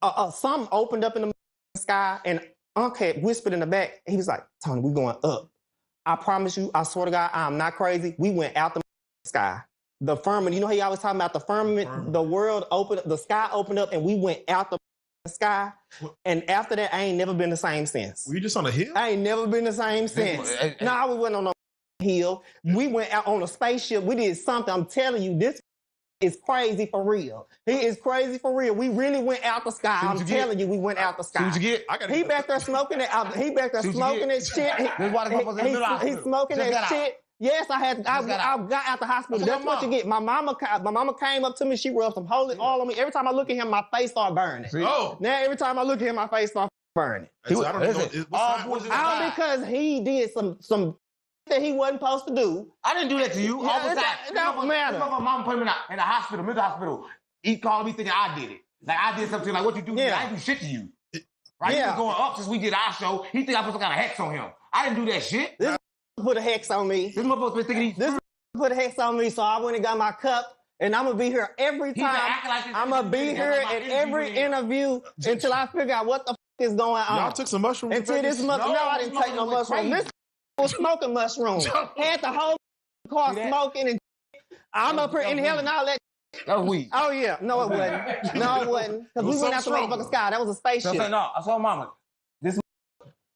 something opened up in the sky, and Unc had whispered in the back. He was like, Tony, we going up. I promise you, I swear to God, I'm not crazy. We went out the sky. The firmament, you know how you always talking about the firmament? The world opened, the sky opened up, and we went out the sky. And after that, I ain't never been the same since. Were you just on a hill? I ain't never been the same since. No, we wasn't on no hill. We went out on a spaceship. We did something. I'm telling you, this is crazy for real. He is crazy for real. We really went out the sky. I'm telling you, we went out the sky. What you get? He back there smoking that. He back there smoking that shit. He's smoking that shit. Yes, I got out the hospital. That's what you get. My mama came up to me. She rubbed some holy oil on me. Every time I look at him, my face start burning. Oh. Now every time I look at him, my face start burning. So I don't know. Because he did some that he wasn't supposed to do. I didn't do that to you. It don't matter. My mama put him in the hospital, mental hospital. He called me thinking I did it. Like I did something like what you do. I didn't do shit to you. Right? He was going up since we did our show. He think I put some kind of hex on him. I didn't do that shit. This put a hex on me. This motherfucker been thinking this put a hex on me, so I went and got my cup, and I'm gonna be here every time. I'm gonna be here at every interview until I figure out what the is going on. Y'all took some mushrooms? Until this month, no, I didn't take no mushrooms. This was smoking mushrooms. Had the whole car smoking, and I'm up here inhaling all that. That was weed. Oh yeah, no it wasn't. No it wasn't, because we went out the motherfucking sky. That was a spaceship. No, I saw mama.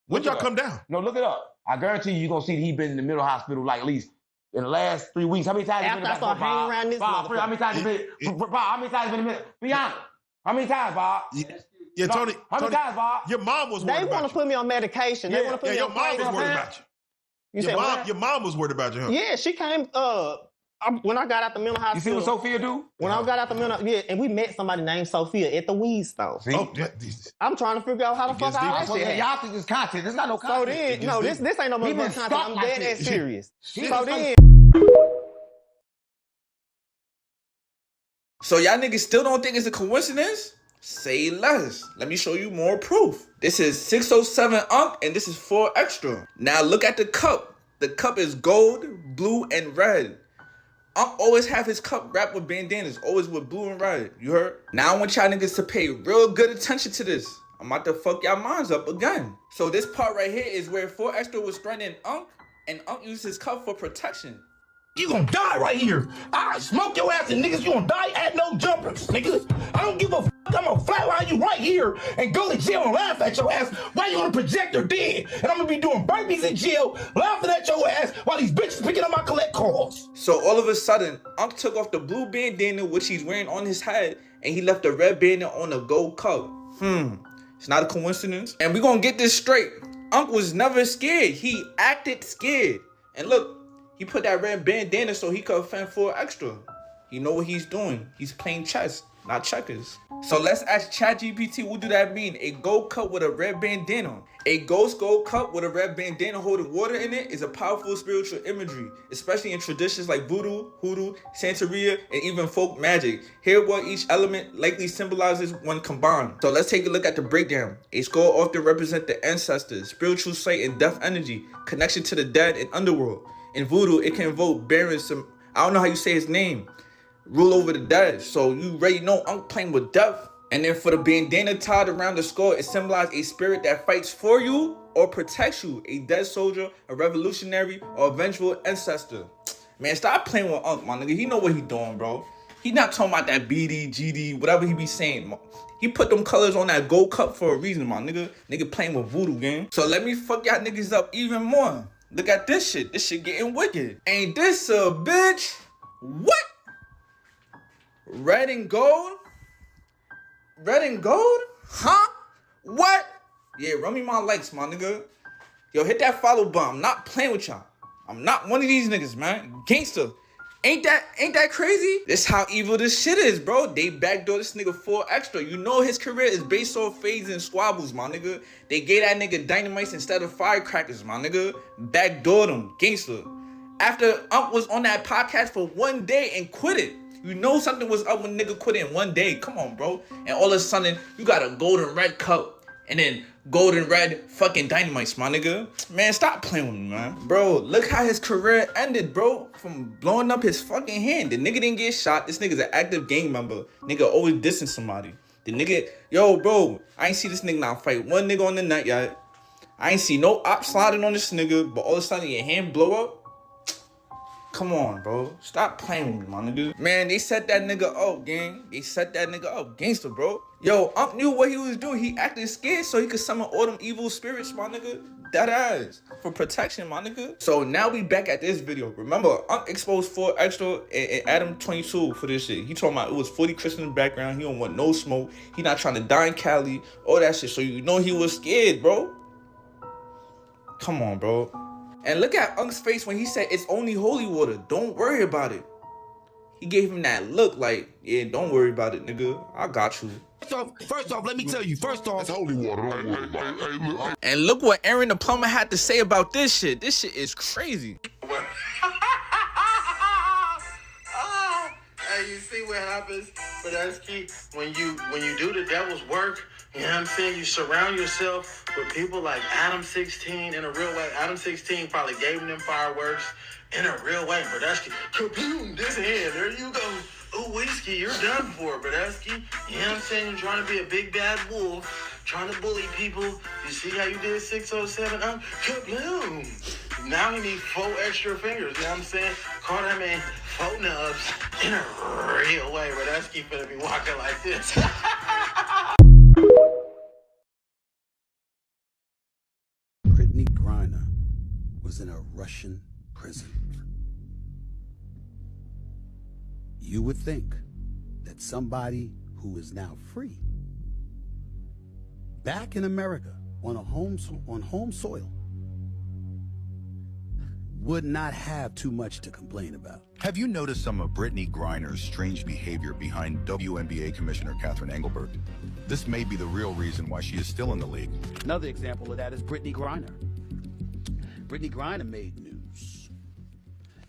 When y'all come down? No, look it up. I guarantee you're gonna see that he been in the mental hospital like at least in the last 3 weeks. How many times? After I start hanging around this motherfucker. How many times you been? Bob, how many times you been in the mental? Be honest. How many times, Bob? Yeah, Tony. How many times, Bob? Your mom was worried about you. They want to put me on medication. They want to put me your on mom was worried about you. Your mom was worried about you, huh? Yeah, she came. When I got out the mental hospital. You see what Sophia do? When I got out the mental, and we met somebody named Sophia at the weed store. Oh, I'm trying to figure out how the fuck I that. Y'all think this content? This not no content. So then, no, this ain't no motherfucking content. I'm dead ass serious. So then. So y'all niggas still don't think it's a coincidence? Say less. Let me show you more proof. This is 607 Unc, and this is 4 Extra. Now look at the cup. The cup is gold, blue, and red. Unc always have his cup wrapped with bandanas, always with blue and red. You heard? Now I want y'all niggas to pay real good attention to this. I'm about to fuck y'all minds up again. So this part right here is where 4 Extra was threatening Unc, and Unc used his cup for protection. You gonna die right here. I smoke your ass and niggas, you gonna die at no jumpers, niggas. I don't give a f. I'm gonna flatline you right here and go to jail and laugh at your ass while you on a projector dead. And I'm gonna be doing burpees in jail, laughing at your ass while these bitches picking up my collect calls. So all of a sudden, Unc took off the blue bandana which he's wearing on his head, and he left the red bandana on the gold cup. It's not a coincidence. And we gonna get this straight. Unc was never scared. He acted scared. And look, he put that red bandana so he could offend 4 Extra. He know what he's doing. He's playing chess, not checkers. So let's ask ChatGPT, what do that mean? A gold cup with a red bandana. A ghost gold cup with a red bandana holding water in it is a powerful spiritual imagery, especially in traditions like voodoo, hoodoo, Santeria, and even folk magic. Here what each element likely symbolizes when combined. So let's take a look at the breakdown. A skull often represents the ancestors, spiritual sight and death energy, connection to the dead and underworld. In voodoo, it can invoke Baron, I don't know how you say his name, rule over the dead. So you already know Unc playing with death. And then for the bandana tied around the skull, it symbolizes a spirit that fights for you or protects you. A dead soldier, a revolutionary, or a vengeful ancestor. Man, stop playing with Unc, my nigga. He know what he doing, bro. He not talking about that BD, GD, whatever he be saying. He put them colors on that gold cup for a reason, my nigga. Nigga playing with voodoo, gang. So let me fuck y'all niggas up even more. Look at this shit. This shit getting wicked. Ain't this a bitch? What? Red and gold? Red and gold? Huh? What? Yeah, run me my likes, my nigga. Yo, hit that follow button. I'm not playing with y'all. I'm not one of these niggas, man. Gangster. Ain't that crazy? This how evil this shit is, bro. They backdoor this nigga 4 Extra. You know his career is based off fades and squabbles, my nigga. They gave that nigga dynamites instead of firecrackers, my nigga. Backdoored him, gangster. After Unc was on that podcast for 1 day and quit it. You know something was up when nigga quit it in 1 day. Come on, bro. And all of a sudden, you got a golden red cup. And then golden red fucking dynamites, my nigga. Man, stop playing with me, man. Bro, look how his career ended, bro. From blowing up his fucking hand. The nigga didn't get shot. This nigga's an active gang member. Nigga always dissing somebody. The nigga, yo, bro, I ain't see this nigga now fight one nigga on the net yet. I ain't see no op sliding on this nigga, but all of a sudden your hand blow up. Come on, bro. Stop playing with me, my nigga. Man, they set that nigga up, gang. They set that nigga up. Gangster, bro. Yo, Unc knew what he was doing. He acted scared so he could summon all them evil spirits, my nigga. That ass. For protection, my nigga. So now we back at this video. Remember, Unc exposed 4 Extra and Adam 22 for this shit. He told me it was 40 Chris in the background. He don't want no smoke. He not trying to die in Cali. All that shit. So you know he was scared, bro. Come on, bro. And look at Unc's face when he said it's only holy water. Don't worry about it. He gave him that look like, yeah, don't worry about it, nigga. I got you. First off, let me tell you. First off, it's holy water. Don't worry about it. Look. And look what Aaron the plumber had to say about this shit. This shit is crazy. Hey, you see what happens, Badesky, when you do the devil's work? You know what I'm saying? You surround yourself with people like Adam 16 in a real way. Adam 16 probably gave them fireworks in a real way. Badesky, kaboom, this hand, there you go. Oh, Whiskey, you're done for, Badesky. You know what I'm saying? You're trying to be a big bad wolf, trying to bully people. You see how you did 607? Kaboom. Now you need 4 extra fingers. You know what I'm saying? Call that man 4 nubs in a real way. Badesky finna be walking like this. Brittany Griner was in a Russian prison. You would think that somebody who is now free, back in America on home soil, would not have too much to complain about. Have you noticed some of Brittany Griner's strange behavior behind WNBA Commissioner Catherine Engelbert? This may be the real reason why she is still in the league. Another example of that is Brittany Griner. Brittany Griner made news.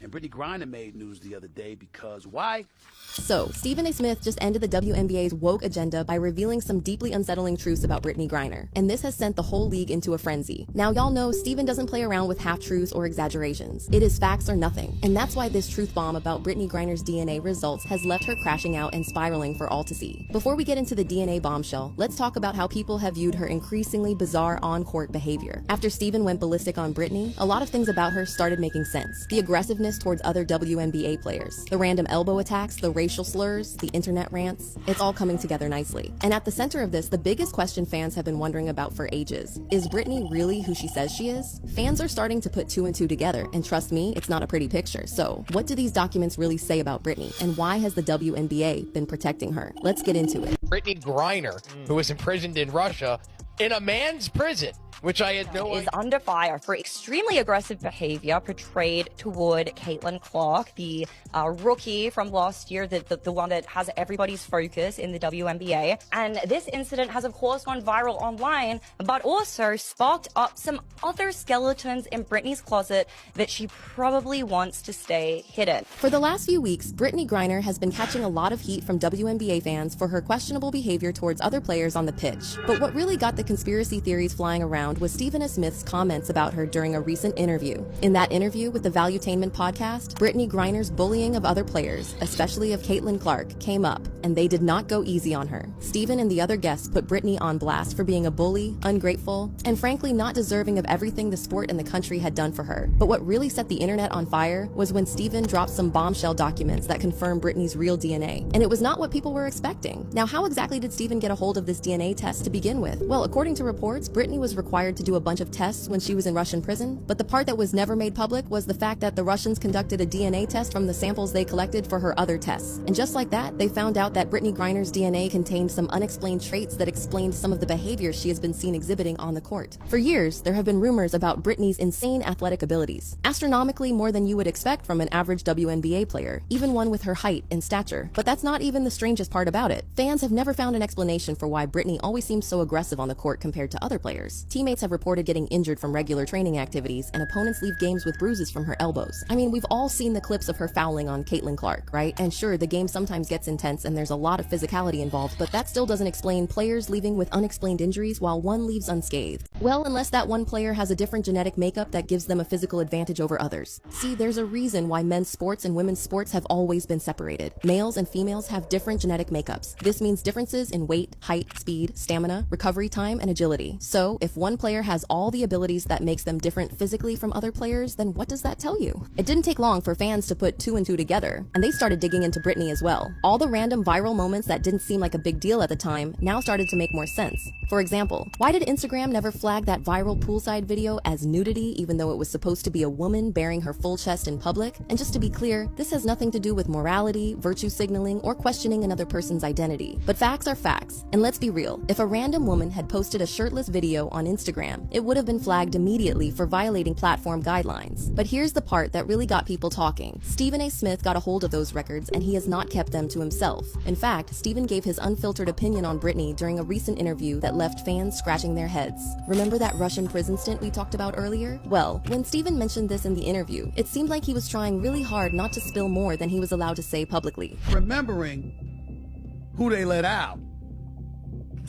And Brittany Griner made news the other day because why? So, Stephen A. Smith just ended the WNBA's woke agenda by revealing some deeply unsettling truths about Brittany Griner, and this has sent the whole league into a frenzy. Now, y'all know Stephen doesn't play around with half-truths or exaggerations. It is facts or nothing, and that's why this truth bomb about Brittany Griner's DNA results has left her crashing out and spiraling for all to see. Before we get into the DNA bombshell, let's talk about how people have viewed her increasingly bizarre on-court behavior. After Stephen went ballistic on Brittany, a lot of things about her started making sense. The aggressiveness towards other WNBA players, the random elbow attacks, the racial slurs, the internet rants, it's all coming together nicely. And at the center of this, the biggest question fans have been wondering about for ages, is Brittany really who she says she is? Fans are starting to put 2 and 2 together, and trust me, it's not a pretty picture. So, what do these documents really say about Brittany, and why has the WNBA been protecting her? Let's get into it. Brittany Griner, who was imprisoned in Russia, in a man's prison, which I had no idea. Is under fire for extremely aggressive behavior portrayed toward Caitlin Clark, the rookie from last year, the one that has everybody's focus in the WNBA. And this incident has, of course, gone viral online, but also sparked up some other skeletons in Brittany's closet that she probably wants to stay hidden. For the last few weeks, Brittany Griner has been catching a lot of heat from WNBA fans for her questionable behavior towards other players on the pitch. But what really got the conspiracy theories flying around was Stephen A. Smith's comments about her during a recent interview. In that interview with the Valuetainment podcast, Brittany Griner's bullying of other players, especially of Caitlin Clark, came up, and they did not go easy on her. Stephen and the other guests put Brittany on blast for being a bully, ungrateful, and frankly not deserving of everything the sport and the country had done for her. But what really set the internet on fire was when Stephen dropped some bombshell documents that confirmed Brittany's real DNA. And it was not what people were expecting. Now, how exactly did Stephen get a hold of this DNA test to begin with? Well, according to reports, Brittany was required to do a bunch of tests when she was in Russian prison, but the part that was never made public was the fact that the Russians conducted a DNA test from the samples they collected for her other tests. And just like that, they found out that Brittany Griner's DNA contained some unexplained traits that explained some of the behaviors she has been seen exhibiting on the court. For years, there have been rumors about Brittany's insane athletic abilities, astronomically more than you would expect from an average WNBA player, even one with her height and stature. But that's not even the strangest part about it. Fans have never found an explanation for why Brittany always seems so aggressive on the court compared to other players. Teammates teammates have reported getting injured from regular training activities, and opponents leave games with bruises from her elbows. I mean, we've all seen the clips of her fouling on Caitlin Clark, right? And sure, the game sometimes gets intense and there's a lot of physicality involved, but that still doesn't explain players leaving with unexplained injuries while one leaves unscathed. Well, unless that one player has a different genetic makeup that gives them a physical advantage over others. See, there's a reason why men's sports and women's sports have always been separated. Males and females have different genetic makeups. This means differences in weight, height, speed, stamina, recovery time, and agility. So, if one player has all the abilities that makes them different physically from other players, then what does that tell you? It didn't take long for fans to put 2 and 2 together, and they started digging into Britney as well. All the random viral moments that didn't seem like a big deal at the time now started to make more sense. For example, why did Instagram never flag that viral poolside video as nudity even though it was supposed to be a woman bearing her full chest in public? And just to be clear, this has nothing to do with morality, virtue signaling, or questioning another person's identity. But facts are facts, and let's be real, if a random woman had posted a shirtless video on Instagram, it would have been flagged immediately for violating platform guidelines. But here's the part that really got people talking. Stephen A. Smith got a hold of those records, and he has not kept them to himself. In fact, Stephen gave his unfiltered opinion on Britney during a recent interview that left fans scratching their heads. Remember that Russian prison stint we talked about earlier? Well, when Stephen mentioned this in the interview, it seemed like he was trying really hard not to spill more than he was allowed to say publicly. Remembering who they let out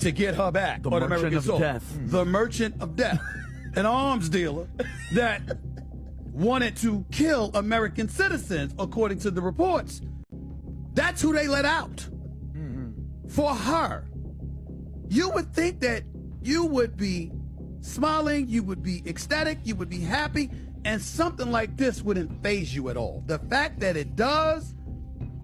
to get her back. The Merchant of Death. The Merchant of Death. An arms dealer that wanted to kill American citizens, according to the reports. That's who they let out. For her. You would think that you would be smiling, you would be ecstatic, you would be happy, and something like this wouldn't faze you at all. The fact that it does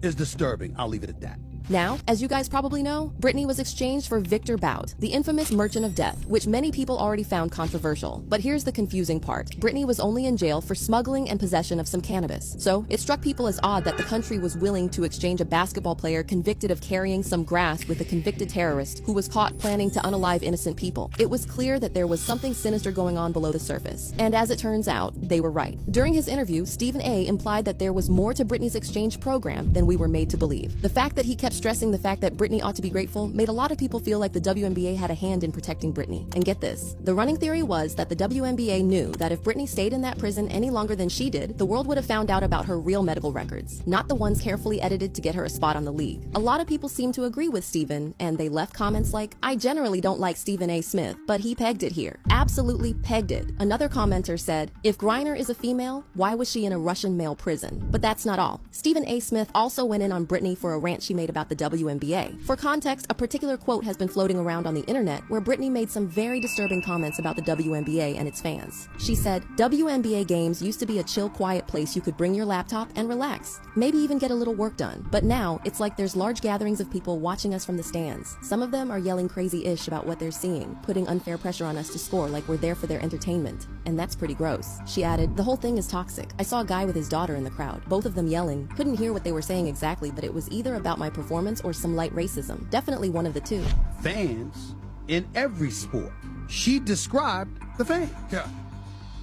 is disturbing. I'll leave it at that. Now, as you guys probably know, Britney was exchanged for Victor Bout, the infamous Merchant of Death, which many people already found controversial. But here's the confusing part. Britney was only in jail for smuggling and possession of some cannabis. So it struck people as odd that the country was willing to exchange a basketball player convicted of carrying some grass with a convicted terrorist who was caught planning to unalive innocent people. It was clear that there was something sinister going on below the surface. And as it turns out, they were right. During his interview, Stephen A. implied that there was more to Britney's exchange program than we were made to believe. The fact that he kept stressing the fact that Britney ought to be grateful made a lot of people feel like the WNBA had a hand in protecting Britney. And get this, the running theory was that the WNBA knew that if Britney stayed in that prison any longer than she did, the world would have found out about her real medical records, not the ones carefully edited to get her a spot on the league. A lot of people seem to agree with Stephen, and they left comments like, I generally don't like Stephen A. Smith, but he pegged it here. Absolutely pegged it. Another commenter said, if Griner is a female, why was she in a Russian male prison? But that's not all. Stephen A. Smith also went in on Britney for a rant she made about the WNBA. For context, a particular quote has been floating around on the internet where Britney made some very disturbing comments about the WNBA and its fans. She said, WNBA games used to be a chill, quiet place you could bring your laptop and relax, maybe even get a little work done. But now, it's like there's large gatherings of people watching us from the stands. Some of them are yelling crazy-ish about what they're seeing, putting unfair pressure on us to score like we're there for their entertainment. And that's pretty gross. She added, the whole thing is toxic. I saw a guy with his daughter in the crowd, both of them yelling. Couldn't hear what they were saying exactly, but it was either about my performance or some light racism. Definitely one of the two. Fans in every sport. She described the fans. Yeah.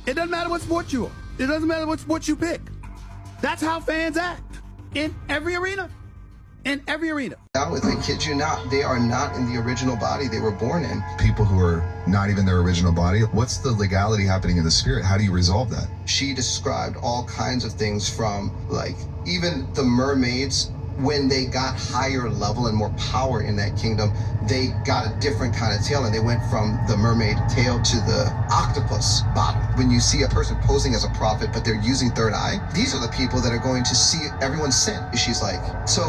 It doesn't matter what sport you are. It doesn't matter what sport you pick. That's how fans act in every arena. In every arena. Now, I kid you not, they are not in the original body they were born in. People who are not even their original body, what's the legality happening in the spirit? How do you resolve that? She described all kinds of things from, like, even the mermaids, when they got higher level and more power in that kingdom, they got a different kind of tail, and they went from the mermaid tail to the octopus bottom. When you see a person posing as a prophet, but they're using third eye, these are the people that are going to see everyone's sin. She's like, so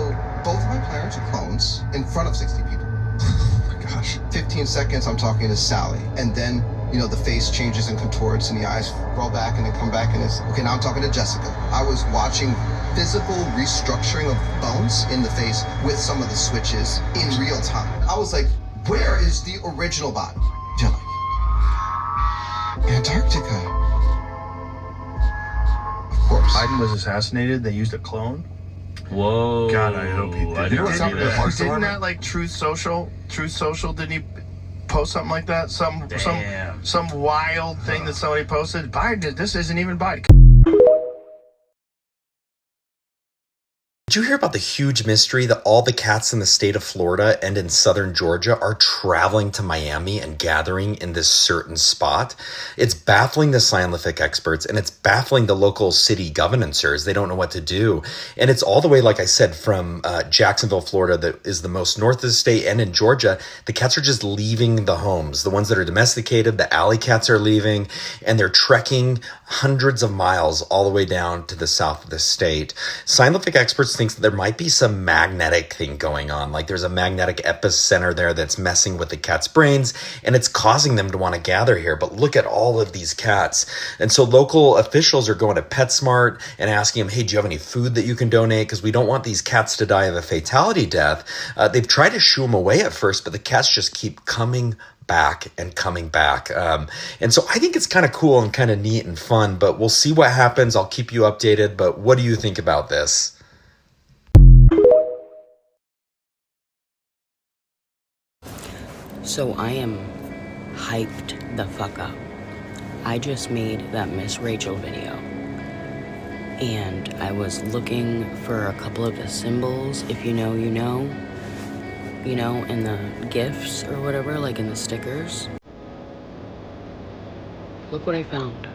both of my parents are clones in front of 60 people. Oh my gosh. 15 seconds, I'm talking to Sally, and then, you know, the face changes and contorts and the eyes roll back and then come back, and it's, okay, now I'm talking to Jessica. I was watching physical restructuring of bones in the face with some of the switches in real time. I was like, where is the original body? They're like, Antarctica. Of course. Biden was assassinated, they used a clone. Whoa. God, I hope he did. Didn't that like Truth Social, didn't he post something like that? Some wild thing that somebody posted? Biden, this isn't even Biden. Did you hear about the huge mystery that all the cats in the state of Florida and in southern Georgia are traveling to Miami and gathering in this certain spot? It's baffling the scientific experts, and it's baffling the local city governors. They don't know what to do. And it's all the way, like I said, from Jacksonville, Florida, that is the most north of the state, and in Georgia, the cats are just leaving the homes. The ones that are domesticated, the alley cats are leaving, and they're trekking hundreds of miles all the way down to the south of the state. Scientific experts thinks that there might be some magnetic thing going on. Like there's a magnetic epicenter there that's messing with the cats' brains, and it's causing them to want to gather here. But look at all of these cats. And so local officials are going to PetSmart and asking them, hey, do you have any food that you can donate? Because we don't want these cats to die of a fatality death. They've tried to shoo them away at first, but the cats just keep coming back and coming back. And so I think it's kind of cool and kind of neat and fun, but we'll see what happens. I'll keep you updated. But what do you think about this? So I am hyped the fuck up. I just made that Miss Rachel video. And I was looking for a couple of the symbols, if you know, you know. You know, in the gifts or whatever, like in the stickers. Look what I found.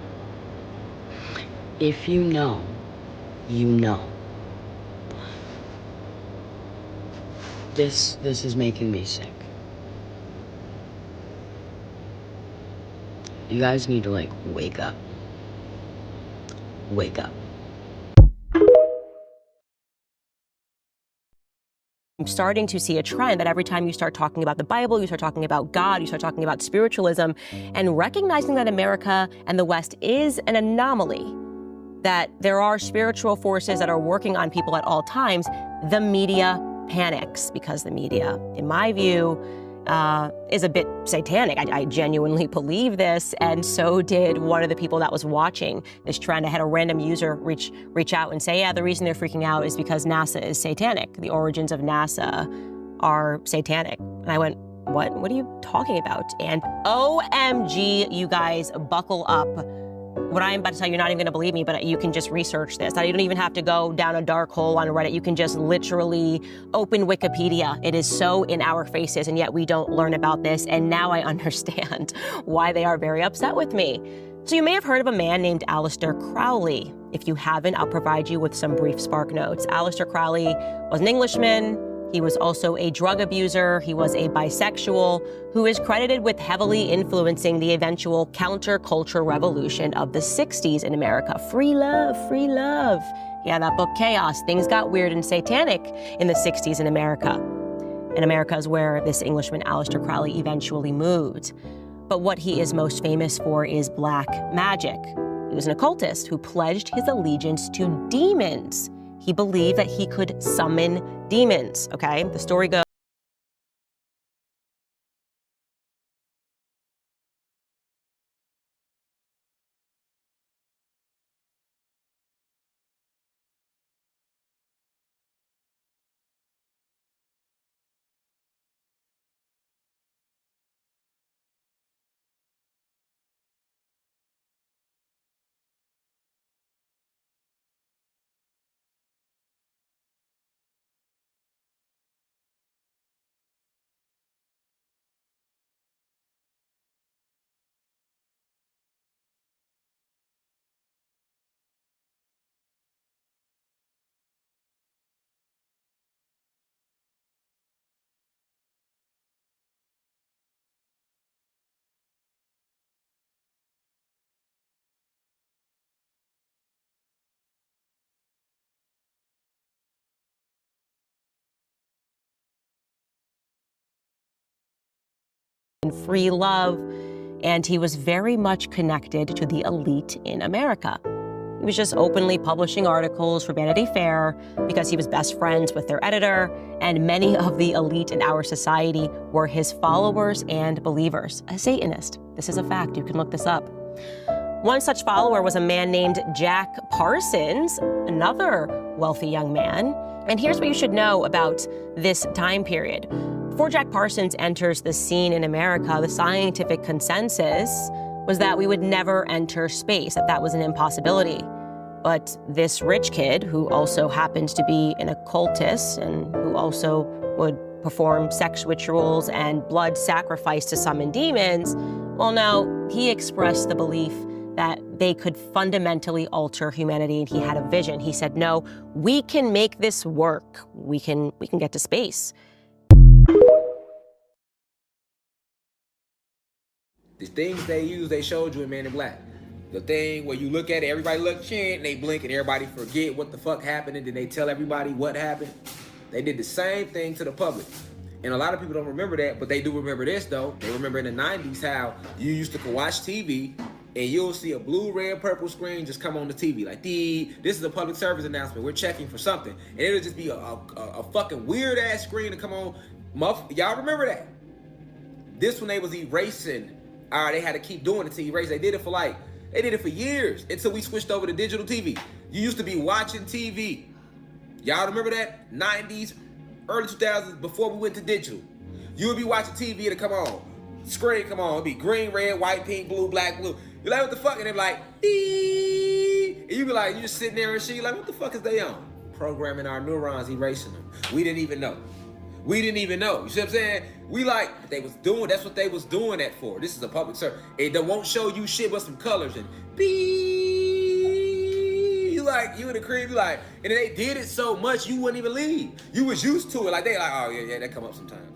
If you know, you know. This is making me sick. You guys need to, like, wake up. Wake up. I'm starting to see a trend that every time you start talking about the Bible, you start talking about God, you start talking about spiritualism, and recognizing that America and the West is an anomaly, that there are spiritual forces that are working on people at all times, the media panics because the media, in my view, is a bit satanic. I genuinely believe this, and so did one of the people that was watching this trend. I had a random user reach out and say, yeah, the reason they're freaking out is because NASA is satanic. The origins of NASA are satanic. And I went, what are you talking about? And OMG, you guys, buckle up. What I'm about to tell you, you're not even going to believe me, but you can just research this. You don't even have to go down a dark hole on Reddit. You can just literally open Wikipedia. It is so in our faces, and yet we don't learn about this. And now I understand why they are very upset with me. So you may have heard of a man named Aleister Crowley. If you haven't, I'll provide you with some brief spark notes. Aleister Crowley was an Englishman. He was also a drug abuser. He was a bisexual who is credited with heavily influencing the eventual counterculture revolution of the 60s in America. Free love, free love. Yeah, that book, Chaos. Things got weird and satanic in the 60s in America. And America is where this Englishman, Aleister Crowley, eventually moved. But what he is most famous for is black magic. He was an occultist who pledged his allegiance to demons. He believed that he could summon demons, okay? The story goes. Free love, and he was very much connected to the elite in America. He was just openly publishing articles for Vanity Fair because he was best friends with their editor, and many of the elite in our society were his followers and believers. A Satanist. This is a fact. You can look this up. One such follower was a man named Jack Parsons, another wealthy young man. And here's what you should know about this time period. Before Jack Parsons enters the scene in America, the scientific consensus was that we would never enter space, that was an impossibility. But this rich kid, who also happened to be an occultist and who also would perform sex rituals and blood sacrifice to summon demons, well, no, he expressed the belief that they could fundamentally alter humanity, and he had a vision. He said, no, we can make this work. We can get to space. The things they use, they showed you in Men in Black. The thing where you look at it, everybody look, and they blink, and everybody forget what the fuck happened, and then they tell everybody what happened. They did the same thing to the public. And a lot of people don't remember that, but they do remember this, though. They remember in the 90s how you used to watch TV, and you'll see a blue, red, purple screen just come on the TV. Like, this is a public service announcement. We're checking for something. And it'll just be a fucking weird-ass screen to come on. Y'all remember that? This one, they was erasing. All right, they had to keep doing it to erase. They did it for years until we switched over to digital TV. You used to be watching TV. Y'all remember that? 90s, early 2000s, before we went to digital. You would be watching TV to come on. Screen come on. It'd be green, red, white, pink, blue, black, blue. You're like, what the fuck? And they're like, dee. And you be like, you just sitting there and shit. You're like, what the fuck is they on? Programming our neurons, erasing them. We didn't even know. You see what I'm saying? That's what they was doing that for. This is a public service. They won't show you shit but some colors and you in the crib, you like, and then they did it so much you wouldn't even leave. You was used to it. Like they like, oh yeah, that come up sometimes.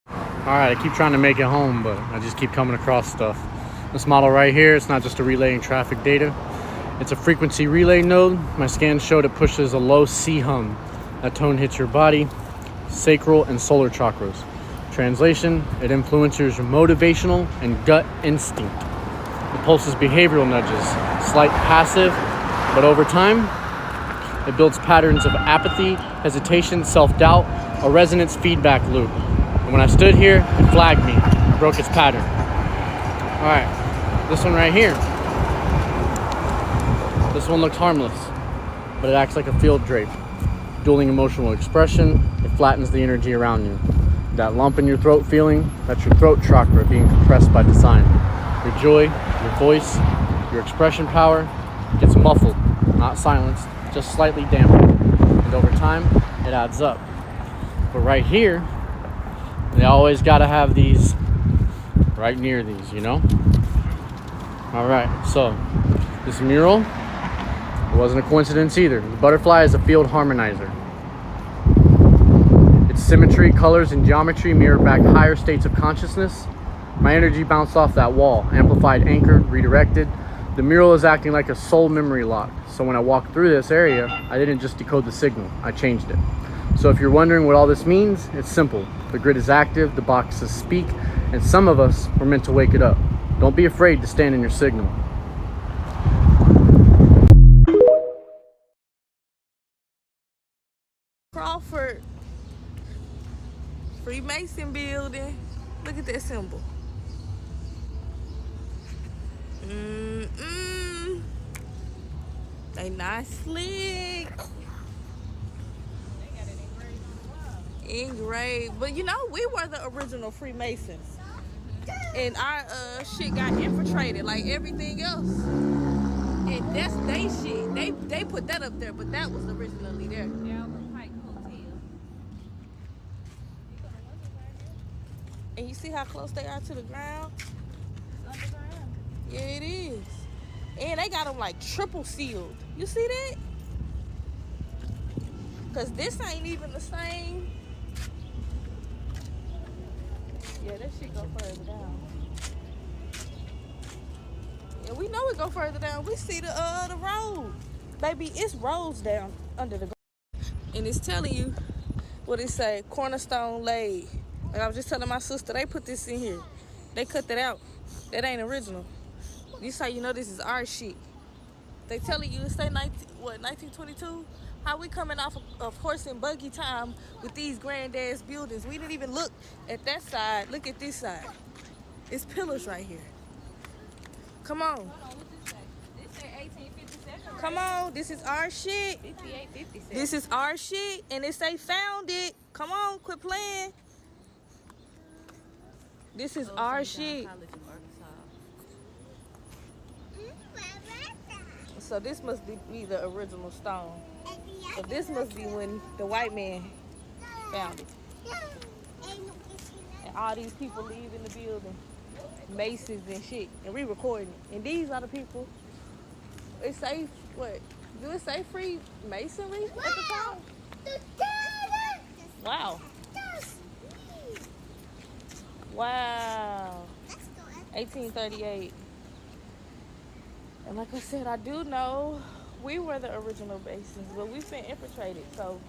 All right, I keep trying to make it home, but I just keep coming across stuff. This model right here, it's not just a relaying traffic data. It's a frequency relay node. My scan showed it pushes a low C hum. That tone hits your body, sacral, and solar chakras. Translation, it influences your motivational and gut instinct. It pulses behavioral nudges, slight passive, but over time, it builds patterns of apathy, hesitation, self-doubt, a resonance feedback loop. And when I stood here, it flagged me. I broke its pattern. All right, this one right here. This one looks harmless, but it acts like a field drape. Dueling emotional expression, it flattens the energy around you. That lump in your throat feeling, that's your throat chakra being compressed by design. Your joy, your voice, your expression power gets muffled, not silenced, just slightly dampened. And over time, it adds up. But right here, they always gotta have these right near these, you know? All right, so this mural, it wasn't a coincidence either. The butterfly is a field harmonizer. Its symmetry, colors, and geometry mirror back higher states of consciousness. My energy bounced off that wall, amplified, anchored, redirected. The mural is acting like a soul memory lock. So when I walked through this area, I didn't just decode the signal, I changed it. So if you're wondering what all this means, it's simple. The grid is active, the boxes speak, and some of us were meant to wake it up. Don't be afraid to stand in your signal. Crawford Freemason building. Look at that symbol. They not slick. Engraved. But you know, we were the original Freemasons. And our shit got infiltrated like everything else. And that's they shit. They put that up there, but that was originally there. And you see how close they are to the ground? Yeah, it is. And they got them like triple sealed. You see that? Cause this ain't even the same. Yeah, that shit go further down. Yeah, we know it go further down. We see the road. Baby, it's roads down under the ground. And it's telling you what it say, cornerstone laid. Like I was just telling my sister, they put this in here. They cut that out. That ain't original. This how you know this is our shit. They telling you it say 1922? How we coming off of horse and buggy time with these grand ass buildings? We didn't even look at that side. Look at this side. It's pillars right here. Come on. Come on, this is our shit. 58, 56. This is our shit, and it say found it. Come on, quit playing. This is our shit. So this must be the original stone. So this must be when the white man found it. And all these people leaving the building, masons and shit, and we recording it. And these are the people. It say what? Do it say free masonry at the top? Wow. Wow. 1838. And like I said, I do know we were the original Masons, but we've been infiltrated, so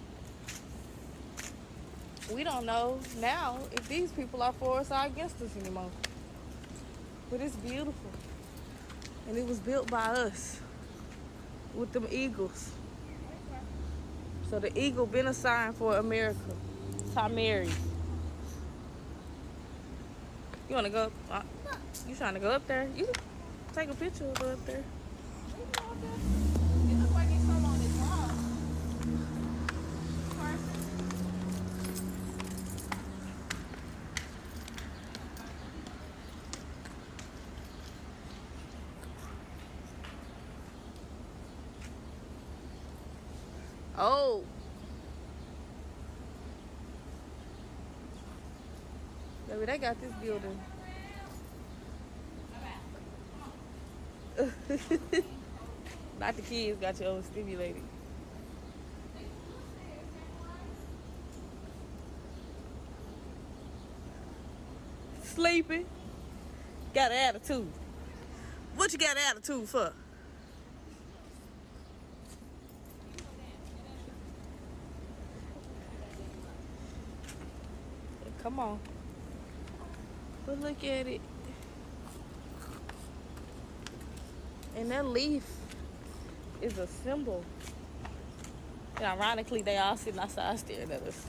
we don't know now if these people are for us or against us anymore. But it's beautiful. And it was built by us with them eagles. So the eagle been a sign for America. Tamari. You wanna go? You trying to go up there? You can take a picture of her up there. It looks like it's some on this wall. Oh. Baby, they got this building. Not the kids got you overstimulated. Sleeping. Got an attitude. What you got an attitude for? Come on. But look at it. And that leaf is a symbol. And ironically, they all sitting outside staring at us.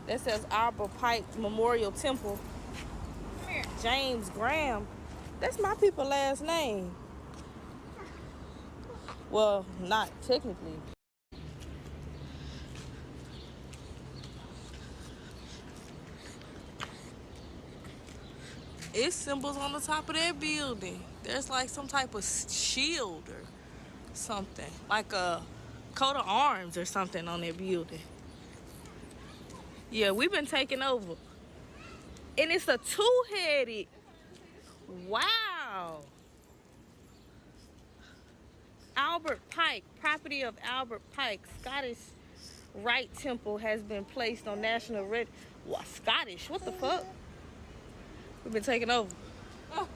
That says Arbor Pike Memorial Temple. James Graham. That's my people's last name. Well, not technically. It's symbols on the top of that building. There's like some type of shield or something. Like a coat of arms or something on that building. Yeah, we've been taking over. And it's a two-headed. Wow. Albert Pike, property of Albert Pike, Scottish Rite Temple has been placed on national red. What, Scottish? What the fuck? We've been taking over. Oh.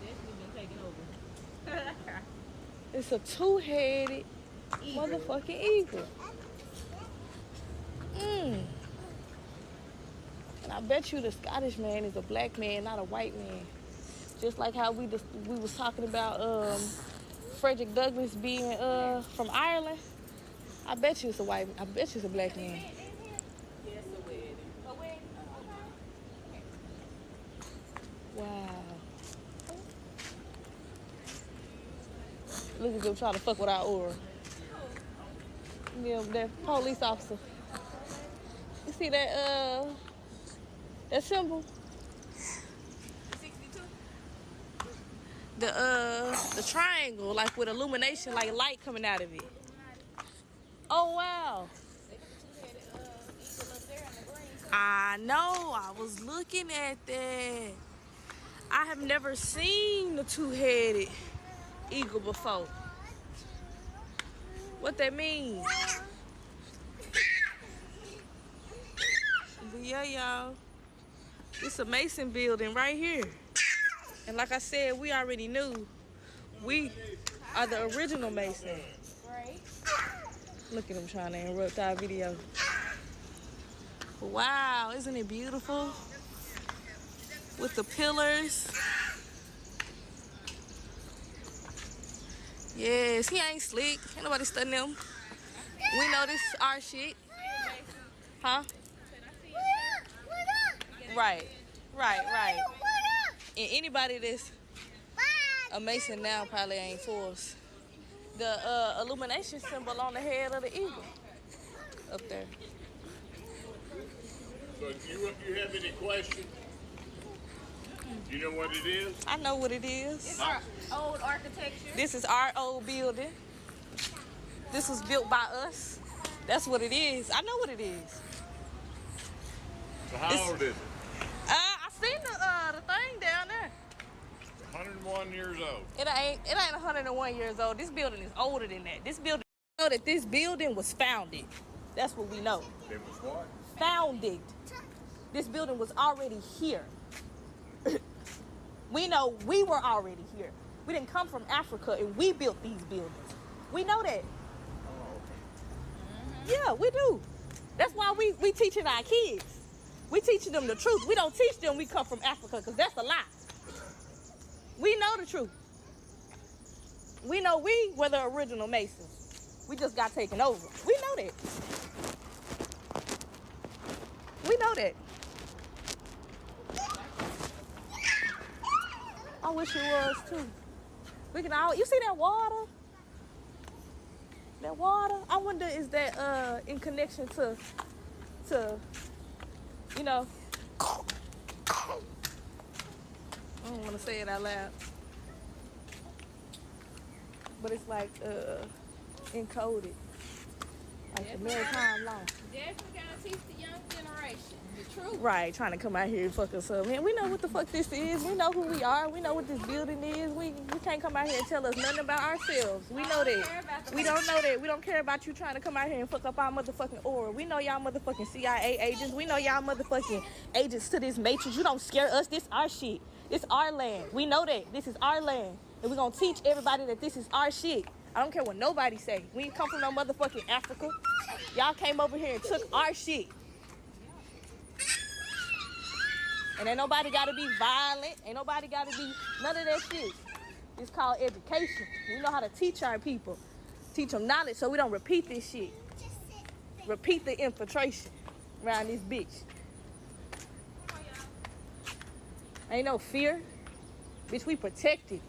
Definitely been taking over. It's a two-headed motherfucking eagle. And I bet you the Scottish man is a black man, not a white man. Just like how we was talking about Frederick Douglass being from Ireland. I bet you it's a white. I bet you it's a black man. Wow. Look at them trying to fuck with our aura. Yeah, that police officer. You see that that symbol? 62. The triangle, like with illumination, like light coming out of it. Oh wow. I know, I was looking at that. I have never seen the two-headed eagle before. What that mean? But yeah, y'all, it's a Mason building right here. And like I said, we already knew we are the original Masons. Look at them trying to interrupt our video. Wow, isn't it beautiful? With the pillars. Yes, he ain't slick. Ain't nobody studying him. We know this our shit. Huh? Right. And anybody that's a Mason now probably ain't for us. The illumination symbol on the head of the eagle up there. So do you have any questions? You know what it is? I know what it is. It's our old architecture. This is our old building. This was built by us. That's what it is. I know what it is. So how old is it? I seen the thing down there. 101 years old. It ain't 101 years old. This building is older than that. This building, we know that this building was founded. That's what we know. It was what? Founded. This building was already here. We know we were already here. We didn't come from Africa and we built these buildings. We know that. Yeah, we do. That's why we teaching our kids. We teaching them the truth. We don't teach them we come from Africa because that's a lie. We know the truth. We know we were the original Masons. We just got taken over. We know that. We know that. I wish it was too. We can all, you see that water? That water? I wonder is that in connection to you know, I don't want to say it out loud. But it's like encoded. Like the maritime law. Definitely gotta teach the young generation the truth. Right, trying to come out here and fuck us up. Man, we know what the fuck this is. We know who we are. We know what this building is. We can't come out here and tell us nothing about ourselves. We know that. We don't know that. We don't care about you trying to come out here and fuck up our motherfucking aura. We know y'all motherfucking CIA agents. We know y'all motherfucking agents to this matrix. You don't scare us. This our shit. This our land. We know that. This is our land. And we're gonna teach everybody that this is our shit. I don't care what nobody say. We ain't come from no motherfucking Africa. Y'all came over here and took our shit. And ain't nobody gotta be violent. Ain't nobody gotta be none of that shit. It's called education. We know how to teach our people. Teach them knowledge so we don't repeat this shit. Repeat the infiltration around this bitch. Ain't no fear. Bitch, we protected.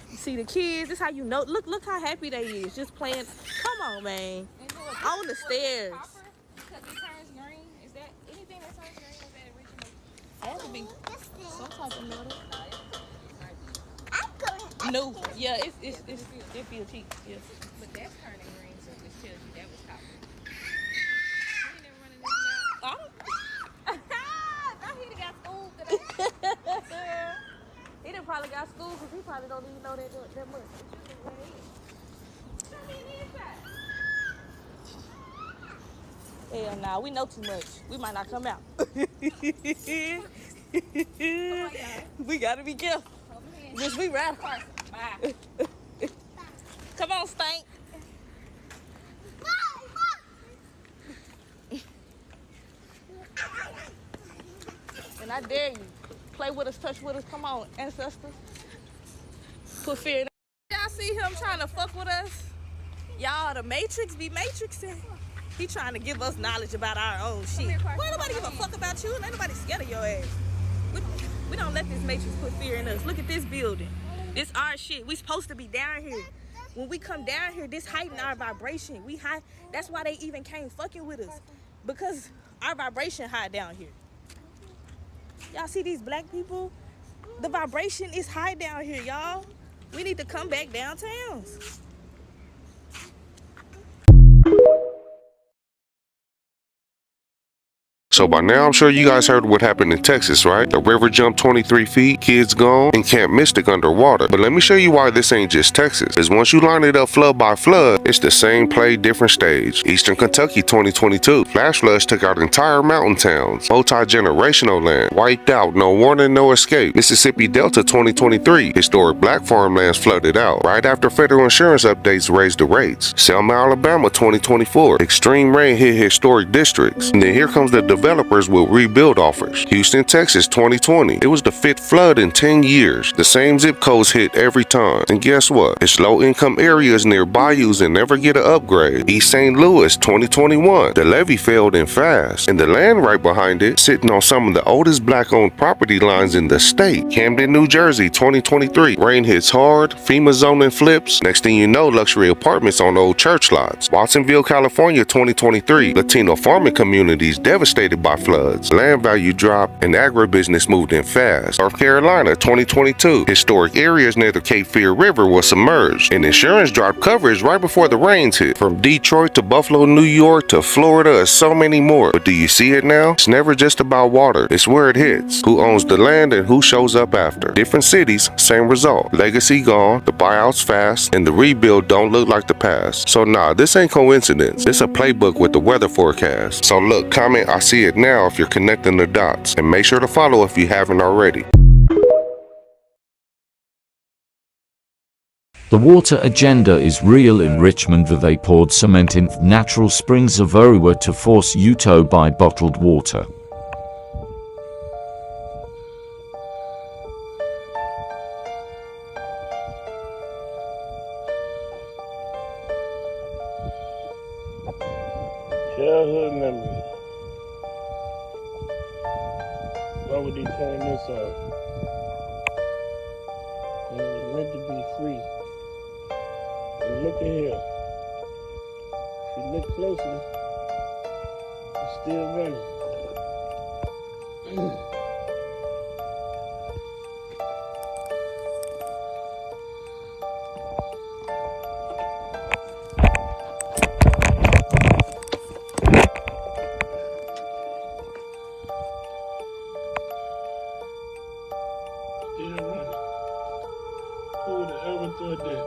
You see the kids, this how you know. Look how happy they is. Just playing. Come on, man. On the stairs. Because it turns green. Is that anything that turns green? Is that original? That would be some type of metal. No, yeah, it feels cheap. Yeah. But that's turning green, so which tells you that was copper. He done got schooled today. He done probably got schooled because he probably don't even know that much. Hell nah, we know too much. We might not come out. We gotta be careful. Bitch, we radical. Bye. Come on, Stank. And I dare you. Play with us, touch with us. Come on, ancestors. Put fear in. Y'all see him trying to fuck with us? Y'all, the Matrix be matrixing. He trying to give us knowledge about our own shit. Why nobody give a fuck about you? Ain't nobody scared of your ass. We don't let this matrix put fear in us. Look at this building. This our shit. We supposed to be down here. When we come down here, this heighten our vibration. We high. That's why they even came fucking with us. Because our vibration high down here. Y'all see these black people? The vibration is high down here, y'all. We need to come back downtown. So by now, I'm sure you guys heard what happened in Texas, right? The river jumped 23 feet, kids gone, and Camp Mystic underwater. But let me show you why this ain't just Texas. Because once you line it up flood by flood, it's the same play, different stage. Eastern Kentucky 2022. Flash floods took out entire mountain towns. Multi-generational land. Wiped out, no warning, no escape. Mississippi Delta 2023. Historic black farmlands flooded out. Right after federal insurance updates raised the rates. Selma, Alabama 2024. Extreme rain hit historic districts. And then here comes the developers with rebuild offers. Houston, Texas 2020. It was the 5th flood in 10 years. The same zip codes hit every time. And guess what? It's low income areas near bayous and never get an upgrade. East St. Louis 2021. The levee failed in fast. And the land right behind it sitting on some of the oldest black owned property lines in the state. Camden, New Jersey 2023. Rain hits hard. FEMA zoning flips. Next thing you know, luxury apartments on old church lots. Watsonville, California 2023. Latino farming communities devastated devastated by floods. Land value dropped and agribusiness moved in fast. North Carolina, 2022. Historic areas near the Cape Fear River was submerged, and insurance dropped coverage right before the rains hit. From Detroit to Buffalo, New York to Florida, and so many more. But do you see it now? It's never just about water. It's where it hits, who owns the land, and who shows up after. Different cities, same result. Legacy gone, the buyouts fast, and the rebuild don't look like the past. So nah, this ain't coincidence. It's a playbook with the weather forecast. So look, comment I see it now if you're connecting the dots, and make sure to follow if you haven't already. The water agenda is real in Richmond. They poured cement in natural springs of Orewa to force you to buy bottled water. Childhood memories. Why would they turn this off? It was meant to be free. And look at here. If you look closely, it's still running. Who would have ever thought that?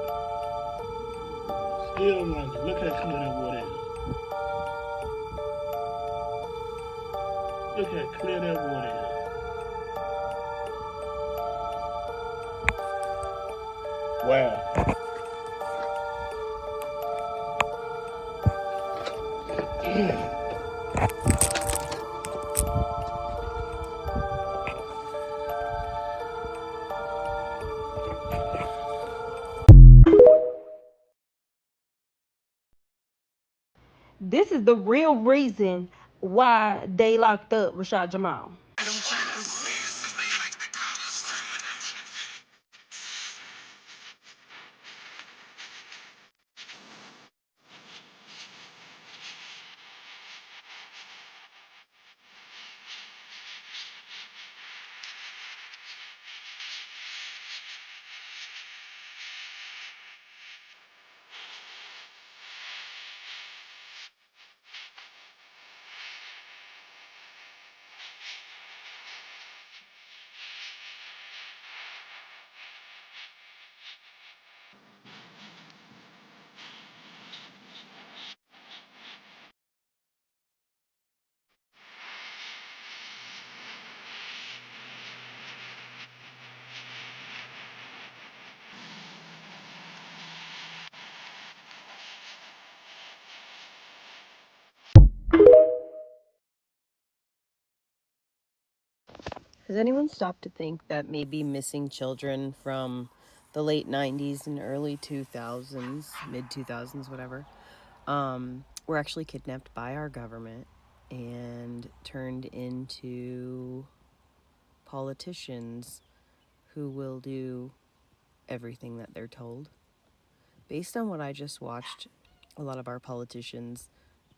Still running. Look how clear that water is. Look how clear that water is. Wow. This is the real reason why they locked up Rashad Jamal. Has anyone stopped to think that maybe missing children from the late 90s and early 2000s, mid 2000s, whatever, were actually kidnapped by our government and turned into politicians who will do everything that they're told? Based on what I just watched a lot of our politicians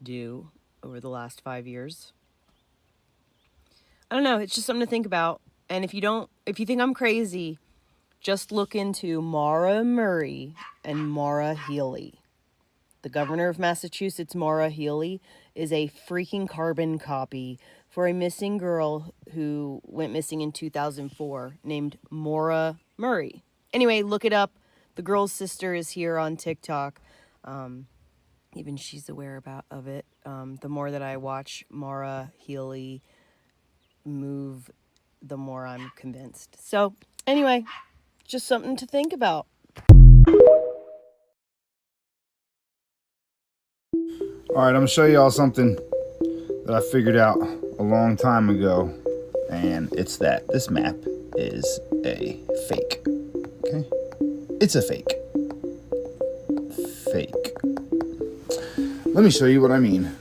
do over the last 5 years, I don't know, it's just something to think about. And if you think I'm crazy, just look into Maura Murray and Maura Healey. The governor of Massachusetts, Maura Healey, is a freaking carbon copy for a missing girl who went missing in 2004 named Maura Murray. Anyway, look it up. The girl's sister is here on TikTok. Even she's aware of it. The more that I watch Maura Healey move, the more I'm convinced. So anyway, just something to think about. All right, I'm gonna show y'all something that I figured out a long time ago, and it's that this map is a fake. Okay, it's a fake. Let me show you what I mean.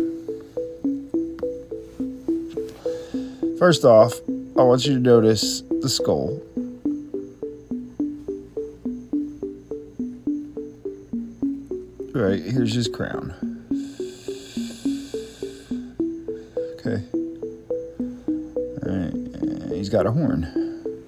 First off, I want you to notice the skull. Right, here's his crown. Okay. he's got a horn.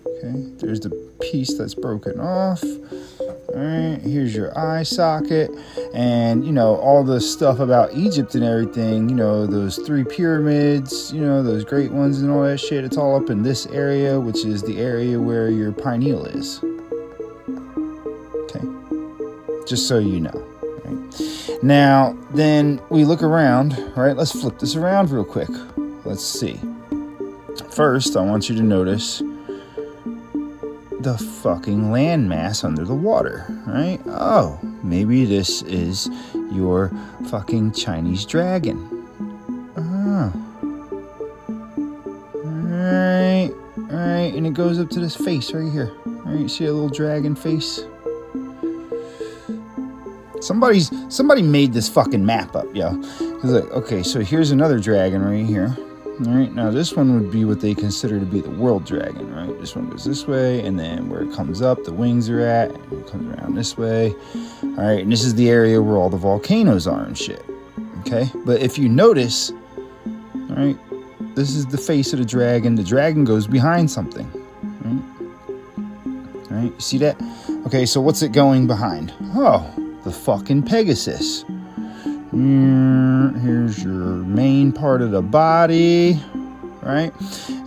Okay, there's the piece that's broken off. All right, here's your eye socket. And, you know, all the stuff about Egypt and everything, you know, those 3 pyramids, you know, those great ones and all that shit, it's all up in this area, which is the area where your pineal is. Okay, just so you know. Right? Now, then we look around, right? Let's flip this around real quick. Let's see. First, I want you to notice the fucking landmass under the water, right? Oh, maybe this is your fucking Chinese dragon. Oh. Right, and it goes up to this face right here. Right, see a little dragon face? Somebody made this fucking map up, yo. It's like, okay, so here's another dragon right here. All right, now this one would be what they consider to be the world dragon, right? This one goes this way, and then where it comes up, the wings are at, and it comes around this way. All right, and this is the area where all the volcanoes are and shit, okay? But if you notice, all right, this is the face of the dragon. The dragon goes behind something, right? All right, you see that? Okay, so what's it going behind? Oh, the fucking Pegasus. Here's your main part of the body, right?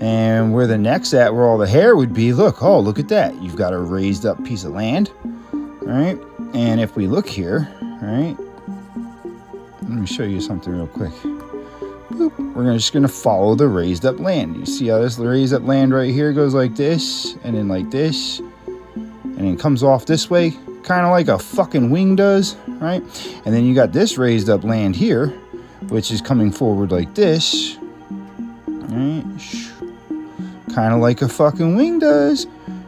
And where the neck's at, where all the hair would be, look at that. You've got a raised up piece of land, right? And if we look here, right? Let me show you something real quick. Boop. We're just gonna follow the raised up land. You see how this raised up land right here goes like this, and then like this, and then comes off this way, kind of like a fucking wing does, right? And then you got this raised up land here, which is coming forward like this, right? Kind of like a fucking wing does,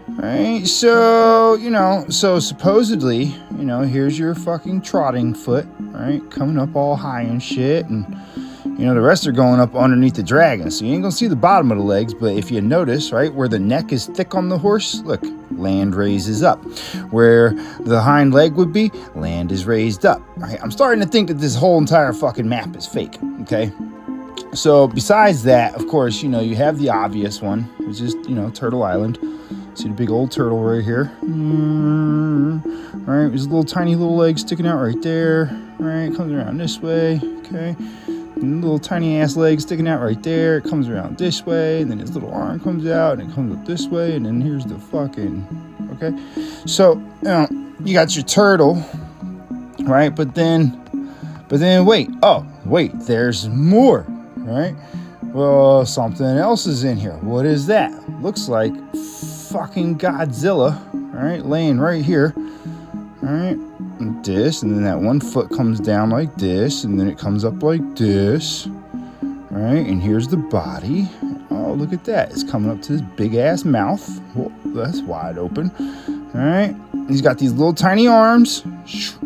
right? So, you know, so supposedly, you know, here's your fucking trotting foot, right? Coming up all high and shit, and, you know, the rest are going up underneath the dragon, so you ain't gonna see the bottom of the legs, but if you notice, right, where the neck is thick on the horse, look, land raises up. Where the hind leg would be, land is raised up, right? I'm starting to think that this whole entire fucking map is fake, okay? So besides that, of course, you know, you have the obvious one, which is, you know, Turtle Island. See the big old turtle right here? Right, there's little tiny little legs sticking out right there, right? It comes around this way, okay? Little tiny ass legs sticking out right there. It comes around this way, and then his little arm comes out, and it comes up this way, and then here's the fucking, okay? So, you know, you got your turtle, right? But then wait, there's more, right? Well, something else is in here. What is that? Looks like fucking Godzilla, right? Laying right here, all right? And this, and then that one foot comes down like this, and then it comes up like this, right? And here's the body. Oh, look at that. It's coming up to his big ass mouth. Whoa, that's wide open. All right. He's got these little tiny arms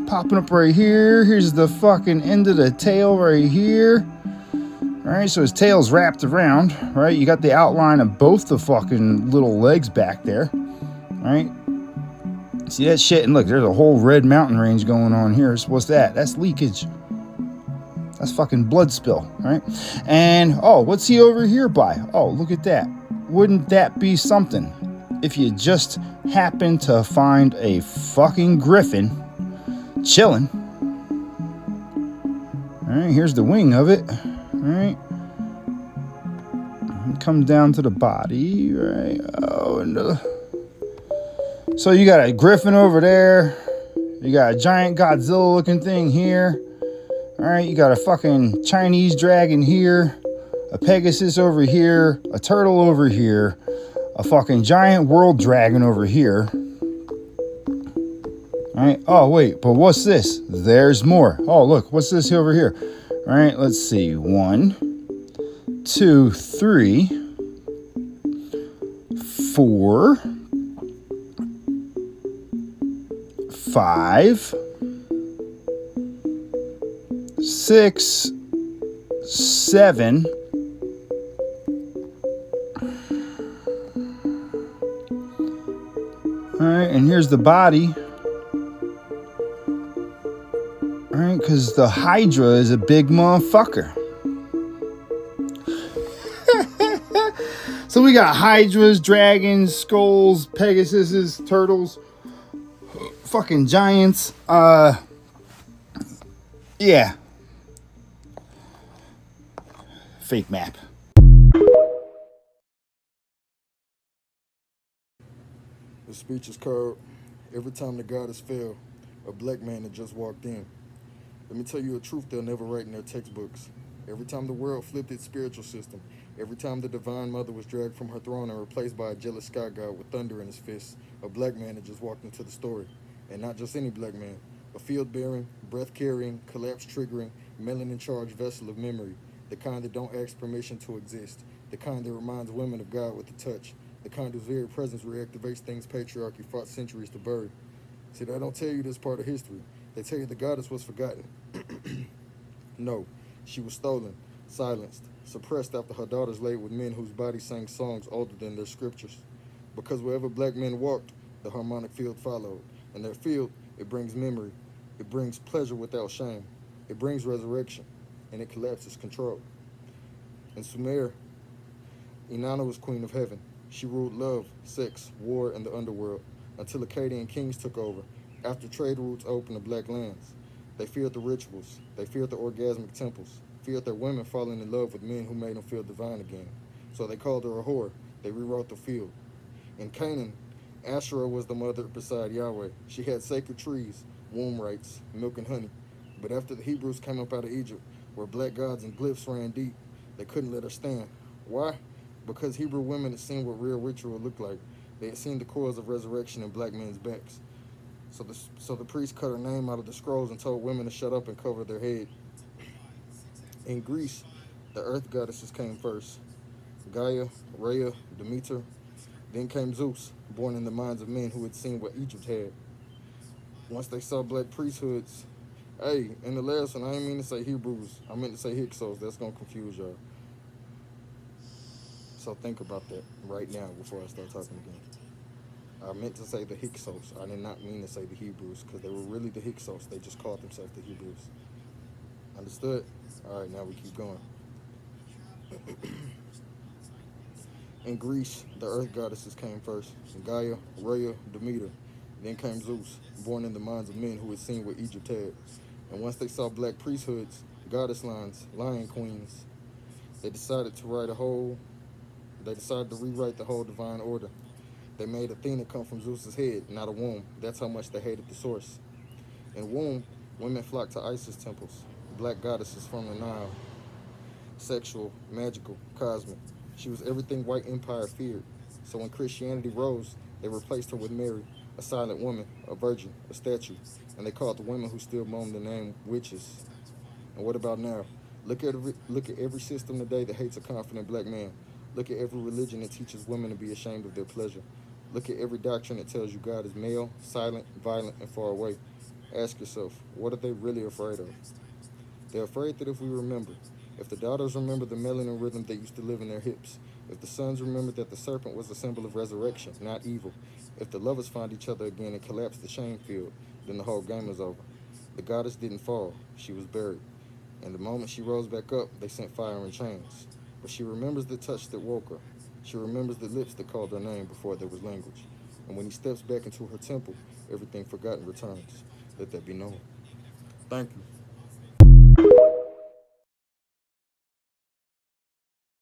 popping up right here. Here's the fucking end of the tail right here. All right, so his tail's wrapped around, right? You got the outline of both the fucking little legs back there, all right? See that shit? And look, there's a whole red mountain range going on here. So what's that? That's leakage. That's fucking blood spill, right? And, oh, what's he over here by? Oh, look at that. Wouldn't that be something if you just happen to find a fucking griffin chilling? All right, here's the wing of it. All right. It comes down to the body, right? Oh, and so you got a griffin over there. You got a giant Godzilla looking thing here. All right, you got a fucking Chinese dragon here, a Pegasus over here, a turtle over here, a fucking giant world dragon over here. All right, oh wait, but what's this? There's more. Oh, look, what's this over here? All right, let's see. 1, 2, 3, 4, 5, 6, 7, 8. All right, and here's the body. All right, because the Hydra is a big motherfucker. So we got hydras, dragons, skulls, pegasuses, turtles, fucking giants. Yeah. Fake map. The speech is called Every Time the Goddess Fell, a Black Man had just walked in. Let me tell you a truth they'll never write in their textbooks. Every time the world flipped its spiritual system, every time the Divine Mother was dragged from her throne and replaced by a jealous sky god with thunder in his fists, a black man had just walked into the story. And not just any black man, a field-bearing, breath-carrying, collapse-triggering, melanin-charged vessel of memory, the kind that don't ask permission to exist, the kind that reminds women of God with a touch, the kind whose very presence reactivates things patriarchy fought centuries to bury. See, they don't tell you this part of history. They tell you the goddess was forgotten. No, she was stolen, silenced, suppressed after her daughters laid with men whose bodies sang songs older than their scriptures. Because wherever black men walked, the harmonic field followed. And their field, it brings memory. It brings pleasure without shame. It brings resurrection. And it collapses control. In Sumer, Inanna was queen of heaven. She ruled love, sex, war, and the underworld, until Akkadian kings took over, after trade routes opened to black lands. They feared the rituals. They feared the orgasmic temples, feared their women falling in love with men who made them feel divine again. So they called her a whore. They rewrote the field. In Canaan, Asherah was the mother beside Yahweh. She had sacred trees, womb rites, milk and honey. But after the Hebrews came up out of Egypt, where black gods and glyphs ran deep, they couldn't let her stand. Why? Because Hebrew women had seen what real ritual looked like. They had seen the cores of resurrection in black men's backs. So the priest cut her name out of the scrolls and told women to shut up and cover their head. In Greece, the earth goddesses came first. Gaia, Rhea, Demeter. Then came Zeus, born in the minds of men who had seen what Egypt had. Once they saw black priesthoods, hey, in the last one, I didn't mean to say Hebrews. I meant to say Hyksos. That's going to confuse y'all. So think about that right now before I start talking again. I meant to say the Hyksos. I did not mean to say the Hebrews because they were really the Hyksos. They just called themselves the Hebrews. Understood? All right, now we keep going. In Greece, the earth goddesses came first. Gaia, Rhea, Demeter. Then came Zeus, born in the minds of men who had seen what Egypt had. And once they saw black priesthoods, goddess lines, lion queens, they decided to rewrite the whole divine order. They made Athena come from Zeus's head, not a womb. That's how much they hated the source. In womb, women flocked to Isis temples, black goddesses from the Nile. Sexual, magical, cosmic. She was everything white empire feared. So when Christianity rose, they replaced her with Mary, a silent woman, a virgin, a statue. And they called the women who still moan the name witches. And what about now? Look at every system today that hates a confident black man. Look at every religion that teaches women to be ashamed of their pleasure. Look at every doctrine that tells you God is male, silent, violent, and far away. Ask yourself, what are they really afraid of? They're afraid that if we remember, if the daughters remember the melanin rhythm that used to live in their hips, if the sons remember that the serpent was a symbol of resurrection, not evil, if the lovers find each other again and collapse the shame field, then the whole game is over. The goddess didn't fall, she was buried. And the moment she rose back up, they sent fire and chains. But she remembers the touch that woke her. She remembers the lips that called her name before there was language. And when he steps back into her temple, everything forgotten returns. Let that be known. Thank you.